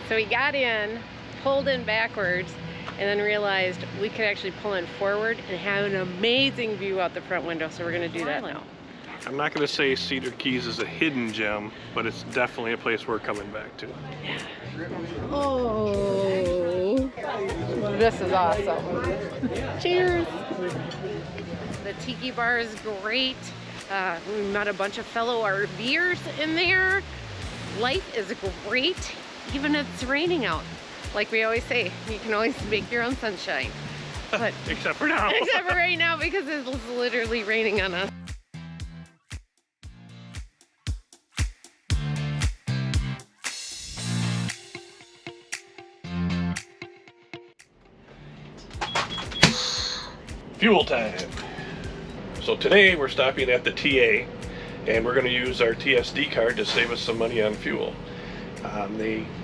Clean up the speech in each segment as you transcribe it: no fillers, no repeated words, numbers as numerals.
So we got in, pulled in backwards, and then realized we could actually pull in forward and have an amazing view out the front window. So we're gonna do that now. I'm not gonna say Cedar Keys is a hidden gem, but it's definitely a place we're coming back to. Yeah. Oh, this is awesome. Cheers. The Tiki bar is great. We met a bunch of fellow RVers in there. Life is great, even if it's raining out. Like we always say, you can always make your own sunshine. But except for now. Except for right now, because it's literally raining on us. Fuel time. So today we're stopping at the TA, and we're going to use our TSD card to save us some money on fuel.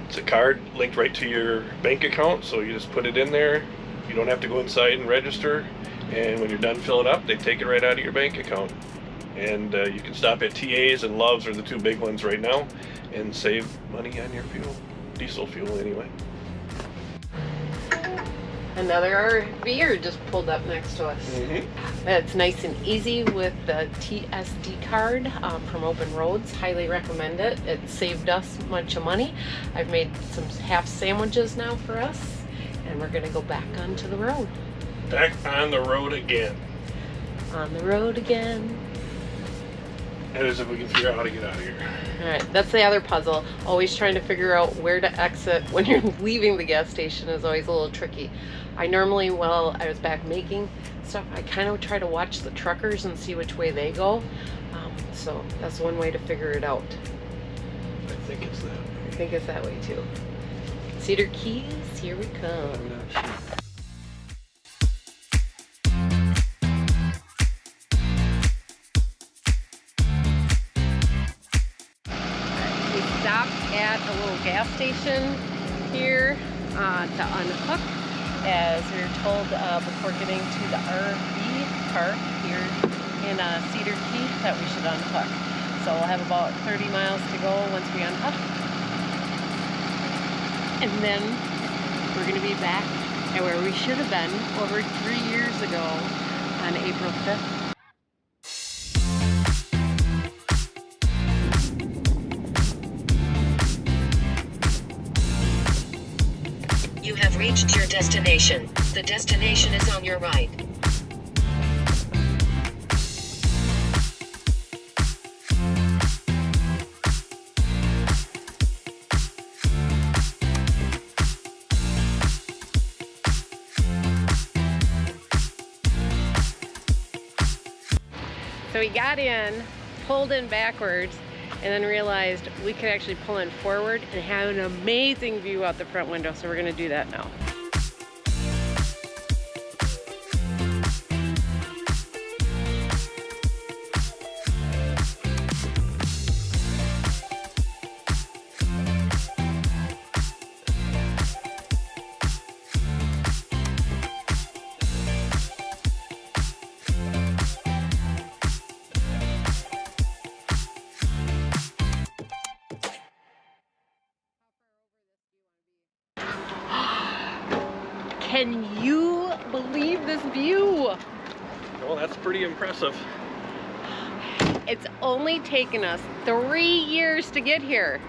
It's a card linked right to your bank account, so you just put it in there. You don't have to go inside and register, and when you're done filling up, they take it right out of your bank account. And you can stop at TA's and Love's are the two big ones right now, and save money on your fuel, diesel fuel anyway. Another RVer just pulled up next to us. It's nice and easy with the TSD card from Open Roads. Highly recommend it. It saved us a bunch of money. I've made some half sandwiches now for us, and we're gonna go back onto the road. Back on the road again. On the road again. That is if we can figure out how to get out of here. Alright, that's the other puzzle. Always trying to figure out where to exit when you're leaving the gas station is always a little tricky. I normally, while I was back making stuff, I kind of try to watch the truckers and see which way they go. So that's one way to figure it out. I think it's that way. I think it's that way too. Cedar Keys, here we come. I'm not sure. At a little gas station here to unhook, as we were told before getting to the RV park here in Cedar Key that we should unhook. So we'll have about 30 miles to go once we unhook, and then we're going to be back at where we should have been over 3 years ago on April 5th. You have reached your destination. The destination is on your right. So we got in, pulled in backwards, and then realized we could actually pull in forward and have an amazing view out the front window. So we're gonna do that now. Can you believe this view? Well, that's pretty impressive. It's only taken us 3 years to get here.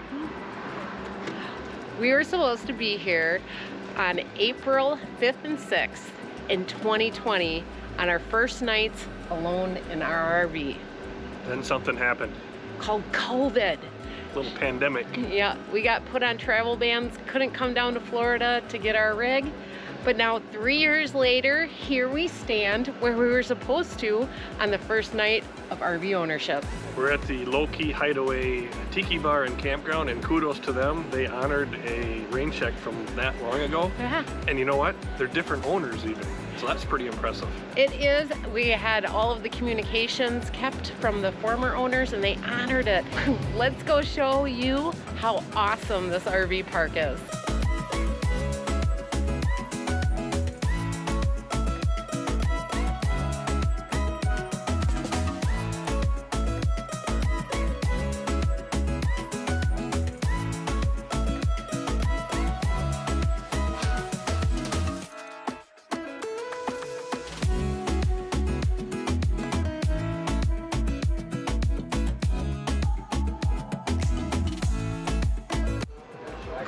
We were supposed to be here on April 5th and 6th in 2020 on our first nights alone in our RV. Then something happened. Called COVID. Little pandemic. Yeah, we got put on travel bans, couldn't come down to Florida to get our rig. But now 3 years later, here we stand where we were supposed to on the first night of RV ownership. We're at the Low Key Hideaway Tiki bar and Campground, and kudos to them. They honored a rain check from that long ago. Yeah. And you know what? They're different owners even. So that's pretty impressive. It is. We had all of the communications kept from the former owners and they honored it. Let's go show you how awesome this RV park is.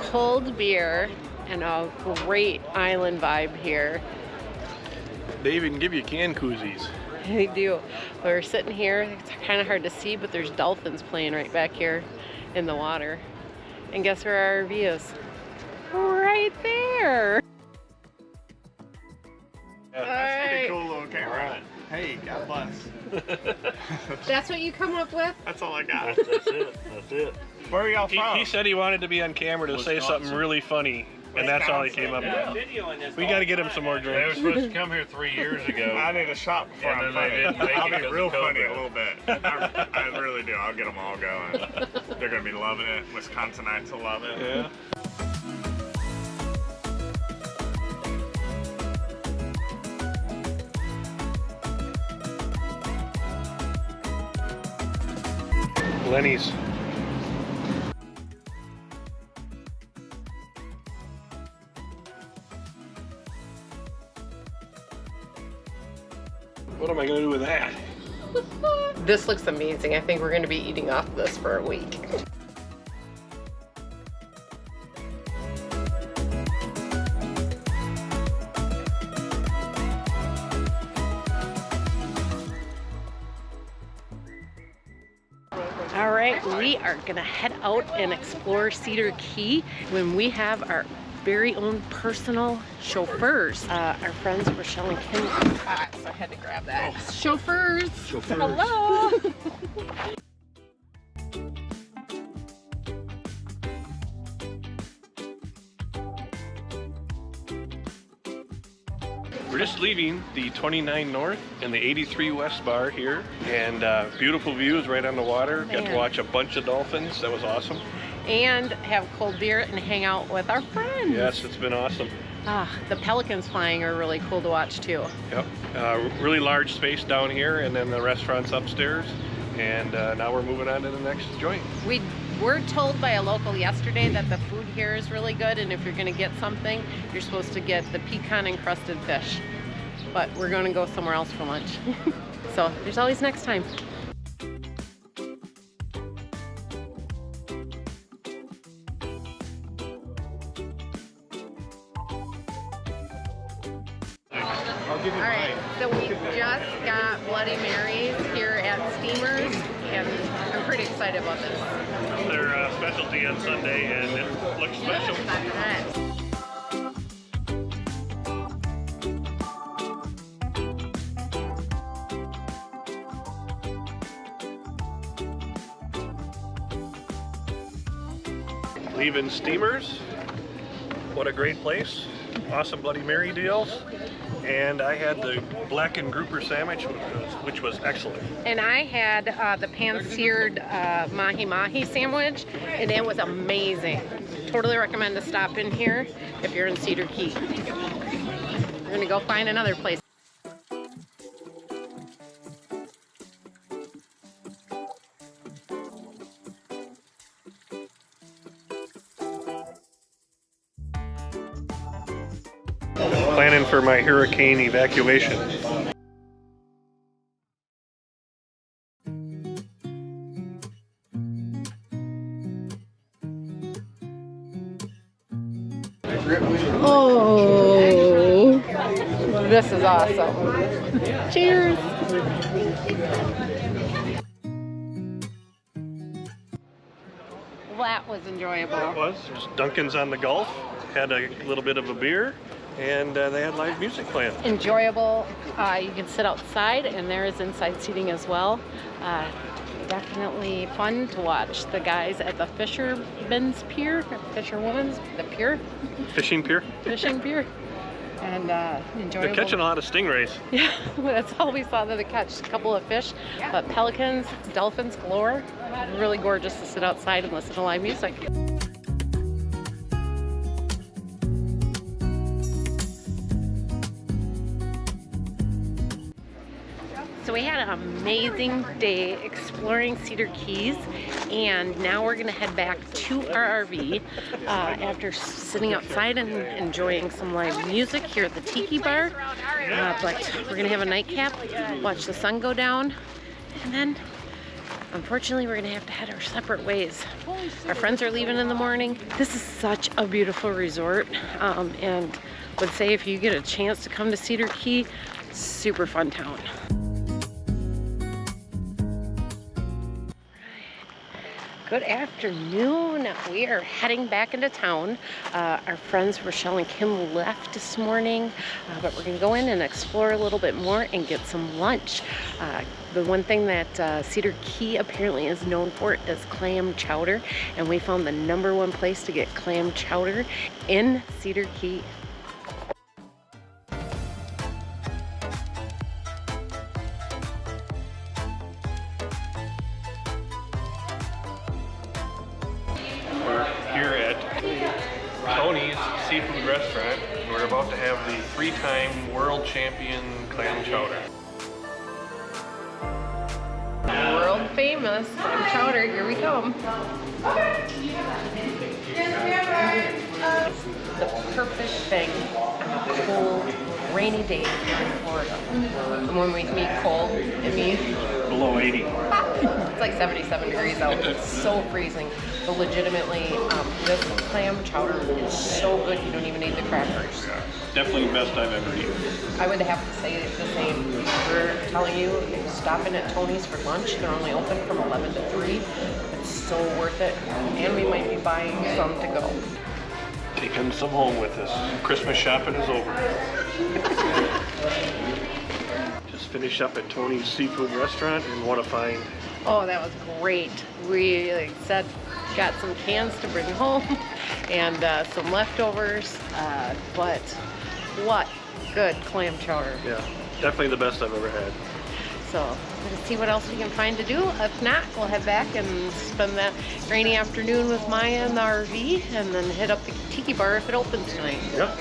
cold beer and a great island vibe here. They even give you can koozies. They do. We're sitting here. It's kind of hard to see, but there's dolphins playing right back here in the water. And guess where our RV is? Right there. That's pretty cool little camera. Hey, God bless. That's what you come up with? That's all I got. That's it. That's it. Where are y'all from? He said he wanted to be on camera to say something really funny, and that's all he came up with. We got to get him some more They were drinks. supposed to come here 3 years ago. I need a shot before And I'm then they funny. didn't make I'll it be 'cause real of funny COVID. a little bit. I really do. I'll get them all going. They're going to be loving it. Wisconsinites will love it. Yeah. Lenny's. What am I going to do with that? This looks amazing. I think we're going to be eating off this for a week. All right, we are gonna head out and explore Cedar Key when we have our very own personal chauffeurs. Our friends Rochelle and Kim, so I had to grab that. Chauffeurs. Hello. We're just leaving the 29 North and the 83 West bar here, and beautiful views right on the water. Got to watch a bunch of dolphins. That was awesome. And have cold beer and hang out with our friends. Yes, it's been awesome. The pelicans flying are really cool to watch too. Yep. Really large space down here, and then the restaurant's upstairs. And now we're moving on to the next joint. We were told by a local yesterday that the food here is really good, and if you're gonna get something, you're supposed to get the pecan encrusted fish. But we're gonna go somewhere else for lunch. So there's always next time. All right, so we just got Bloody Marys here at Steamers, and I'm pretty excited about this. Their specialty on Sunday, and it looks special. Leaving Steamers. What a great place. Awesome Bloody Mary deals. And I had the blackened grouper sandwich, which was excellent. And I had the pan-seared mahi-mahi sandwich, and it was amazing. Totally recommend to stop in here if you're in Cedar Key. We're gonna go find another place. Planning for my hurricane evacuation. Oh, this is awesome. Cheers. Well, that was enjoyable. It was. There's Dunkin's on the Gulf. Had a little bit of a beer, and they had live music playing. Enjoyable. You can sit outside, and there is inside seating as well. Definitely fun to watch the guys at the Fisherman's Pier, Fisherwoman's, the pier, Fishing pier. fishing pier, and enjoyable. They're catching a lot of stingrays. Yeah, that's all we saw that they catch. A couple of fish, but pelicans, dolphins galore. Really gorgeous to sit outside and listen to live music. So we had an amazing day exploring Cedar Keys, and now we're gonna head back to our RV after sitting outside and enjoying some live music here at the Tiki bar. But we're gonna have a nightcap, watch the sun go down, and then unfortunately, we're gonna have to head our separate ways. Our friends are leaving in the morning. This is such a beautiful resort, and would say if you get a chance to come to Cedar Key, super fun town. Good afternoon. We are heading back into town. Our friends Rochelle and Kim left this morning, but we're gonna go in and explore a little bit more and get some lunch. The one thing that Cedar Key apparently is known for is clam chowder, and we found the #1 place to get clam chowder in Cedar Key. Here at Tony's Seafood Restaurant. We're about to have the 3-time world champion clam chowder. World famous clam chowder, here we come. The perfect thing on a cold, rainy day here in Florida. And when we mean cold, it means Below 80. it's like 77 degrees out. It's so freezing. But legitimately, this clam chowder is so good you don't even need the crackers. Definitely the best I've ever eaten. I would have to say the same. We're telling you, stop in at Tony's for lunch. They're only open from 11 to 3. It's so worth it. And we might be buying some to go. Taking some home with us. Christmas shopping is over. Just finished up at Tony's Seafood Restaurant, and what a find. Oh, that was great. We, like I said, got some cans to bring home and some leftovers, but what good clam chowder. Yeah, definitely the best I've ever had. So we're gonna see what else we can find to do. If not, we'll head back and spend that rainy afternoon with Maya in the RV, and then hit up the Tiki bar if it opens tonight. Yeah,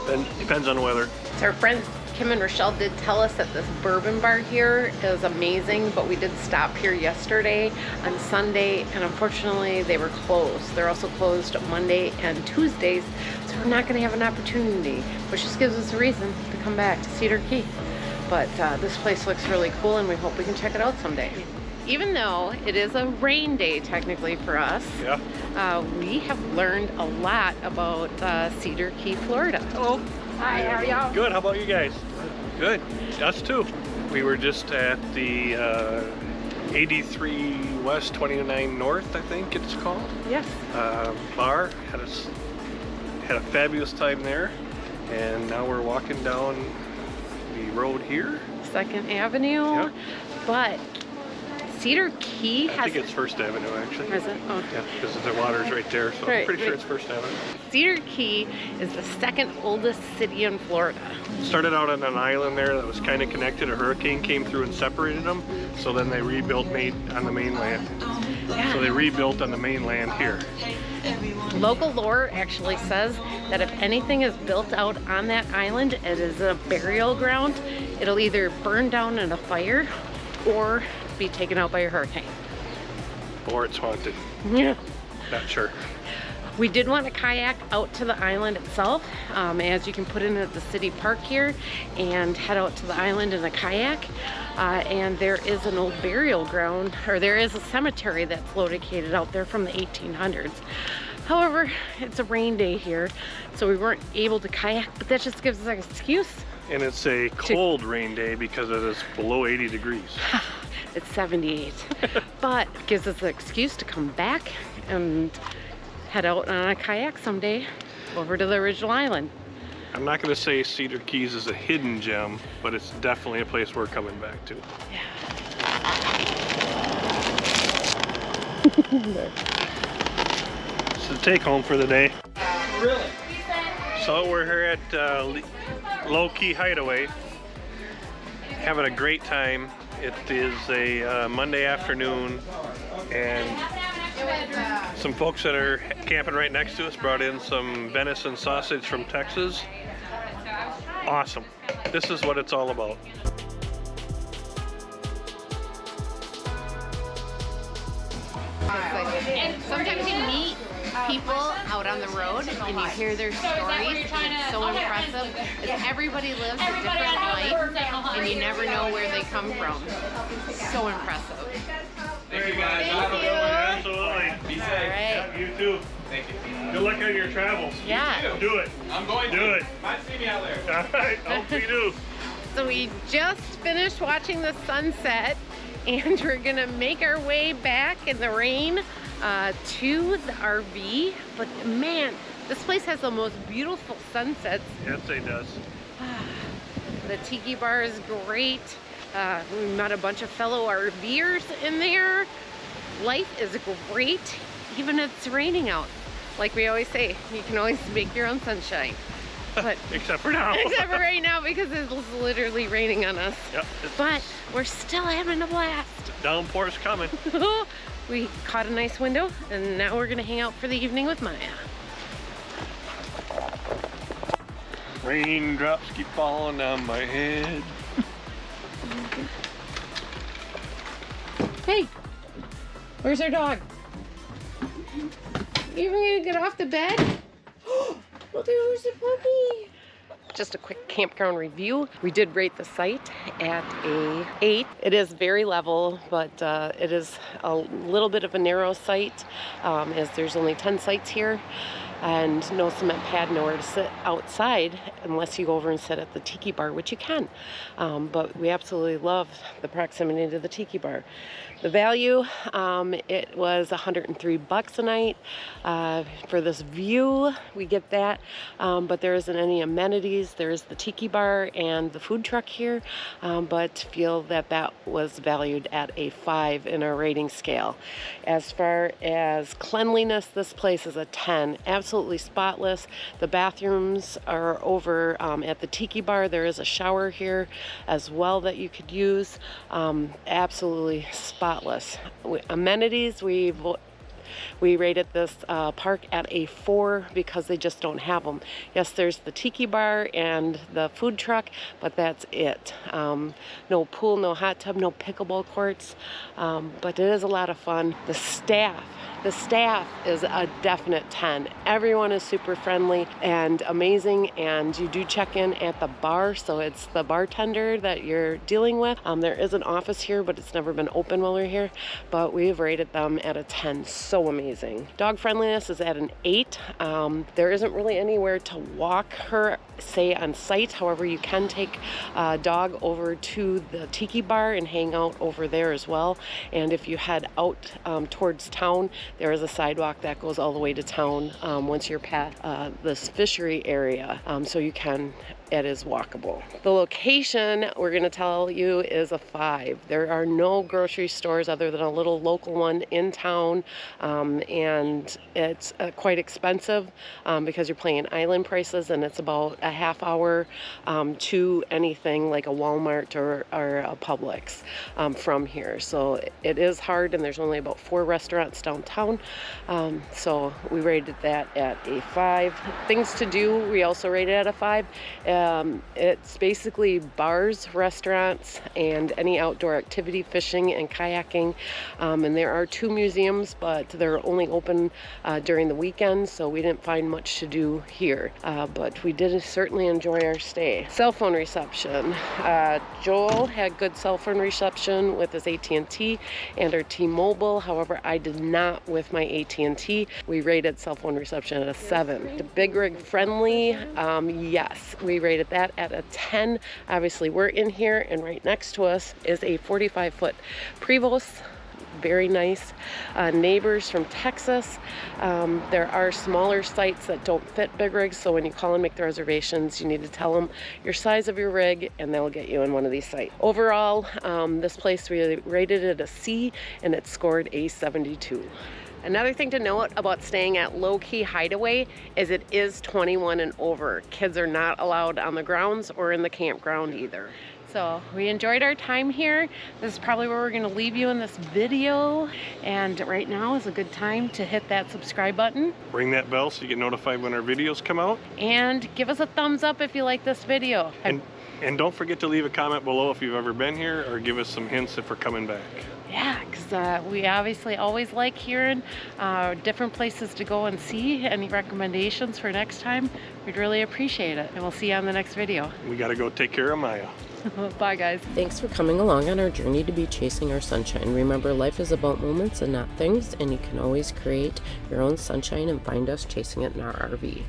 and depends on the weather. So our friends Kim and Rochelle did tell us that this bourbon bar here is amazing, but we did stop here yesterday on Sunday, and unfortunately they were closed. They're also closed Monday and Tuesdays, so we're not going to have an opportunity, which just gives us a reason to come back to Cedar Key. But this place looks really cool, and we hope we can check it out someday. Even though it is a rain day technically for us, Yeah. we have learned a lot about Cedar Key, Florida. Hello. Hi, how are y'all? Good, how about you guys? Good, us too. We were just at the 83 West 29 North, I think it's called. Yes. Bar. Had a fabulous time there, and now we're walking down the road here. 2nd Avenue. Yep. But Cedar Key has... I think it's First Avenue, actually. Is it? Oh. Yeah, because the water's right there, so Right, I'm pretty sure right. it's First Avenue. Cedar Key is the 2nd oldest city in Florida. Started out on an island there that was kind of connected. A hurricane came through and separated them, so then they rebuilt on the mainland. Yeah. So they rebuilt on the mainland here. Local lore actually says that if anything is built out on that island, it is a burial ground. It'll either burn down in a fire or be taken out by a hurricane. Or it's haunted. Yeah. Not sure. We did want to kayak out to the island itself, as you can put in at the city park here and head out to the island in a kayak. And there is an old burial ground, or there is a cemetery that's located out there from the 1800s. However, it's a rain day here, so we weren't able to kayak, but that just gives us an excuse. And it's a cold rain day because it is below 80 degrees. It's 78, but it gives us an excuse to come back and head out on a kayak someday over to the original island. I'm not going to say Cedar Keys is a hidden gem, but it's definitely a place we're coming back to. It's the take home for the day. Really? So we're here at Low Key Hideaway, having a great time. It is a Monday afternoon, and some folks that are camping right next to us brought in some venison sausage from Texas. Awesome. This is what it's all about. And sometimes you meet people out on the road and you hear their stories, and it's so impressive. Everybody lives a different life and you never know where they come from. So impressive. They very much. Thank you. Absolutely. Be safe. All right. You too. Thank you. Good luck on your travels. Yeah. Do it. I'm going to. Do it. Might see me out there. All right. Hope you do. So we just finished watching the sunset, and we're gonna make our way back in the rain to the RV. But man, this place has the most beautiful sunsets. Yes, it does. The Tiki bar is great. We met a bunch of fellow RVers in there. Life is great, even if it's raining out. Like we always say, you can always make your own sunshine. But Except for now. except for right now, because it's literally raining on us. Yep. But we're still having a blast. Downpour's coming. We caught a nice window, and now we're gonna hang out for the evening with Maya. Raindrops keep falling on my head. Hey, where's our dog? You even gonna get off the bed? Look at who's the puppy. Just a quick campground review. We did rate the site at a 8. It is very level, but it is a little bit of a narrow site, as there's only 10 sites here. And no cement pad, nowhere to sit outside unless you go over and sit at the Tiki bar, which you can. But we absolutely love the proximity to the Tiki bar. The value, it was $103 a night. For this view, we get that, but there isn't any amenities. There is the Tiki bar and the food truck here, but feel that that was valued at a 5 in our rating scale. As far as cleanliness, this place is a 10. Absolutely spotless. The bathrooms are over at the Tiki bar. There is a shower here as well that you could use. Absolutely spotless. Amenities, we rated this park at a 4 because they just don't have them. Yes, there's the Tiki bar and the food truck, but that's it. No pool, no hot tub, no pickleball courts, but it is a lot of fun. The staff is a definite 10. Everyone is super friendly and amazing, and you do check in at the bar, so it's the bartender that you're dealing with. There is an office here, but it's never been open while we're here, but we've rated them at a 10. So amazing. Dog friendliness is at an 8. There isn't really anywhere to walk her, say, on site. However, you can take a dog over to the Tiki bar and hang out over there as well. And if you head out towards town, there is a sidewalk that goes all the way to town once you're past this fishery area, so you can, it is walkable. The location, we're going to tell you, is a 5. There are no grocery stores other than a little local one in town, and it's quite expensive because you're paying island prices, and it's about a half hour to anything like a Walmart or a Publix from here. So it is hard, and there's only about 4 restaurants downtown. So we rated that at a 5. Things to do, we also rated at a 5. It's basically bars, restaurants, and any outdoor activity, fishing and kayaking. And there are 2 museums, but they're only open during the weekend, so we didn't find much to do here. But we did certainly enjoy our stay. Cell phone reception. Joel had good cell phone reception with his AT&T and our T-Mobile. However, I did not with my AT&T. We rated cell phone reception at a 7. The big rig friendly, yes, we rated that at a 10. Obviously, we're in here, and right next to us is a 45-foot Prevost. Very nice. Neighbors from Texas. There are smaller sites that don't fit big rigs, so when you call and make the reservations, you need to tell them your size of your rig, and they'll get you in one of these sites. Overall, this place, we rated it a C, and it scored a 72. Another thing to note about staying at Low Key Hideaway is it is 21 and over. Kids are not allowed on the grounds or in the campground either. So we enjoyed our time here. This is probably where we're going to leave you in this video. And right now is a good time to hit that subscribe button. Ring that bell so you get notified when our videos come out. And give us a thumbs up if you like this video. And don't forget to leave a comment below if you've ever been here, or give us some hints if we're coming back. Yeah, because We obviously always like hearing different places to go and see. Any recommendations for next time? We'd really appreciate it. And we'll see you on the next video. We got to go take care of Maya. Bye, guys. Thanks for coming along on our journey to be chasing our sunshine. Remember, life is about moments and not things, and you can always create your own sunshine and find us chasing it in our RV.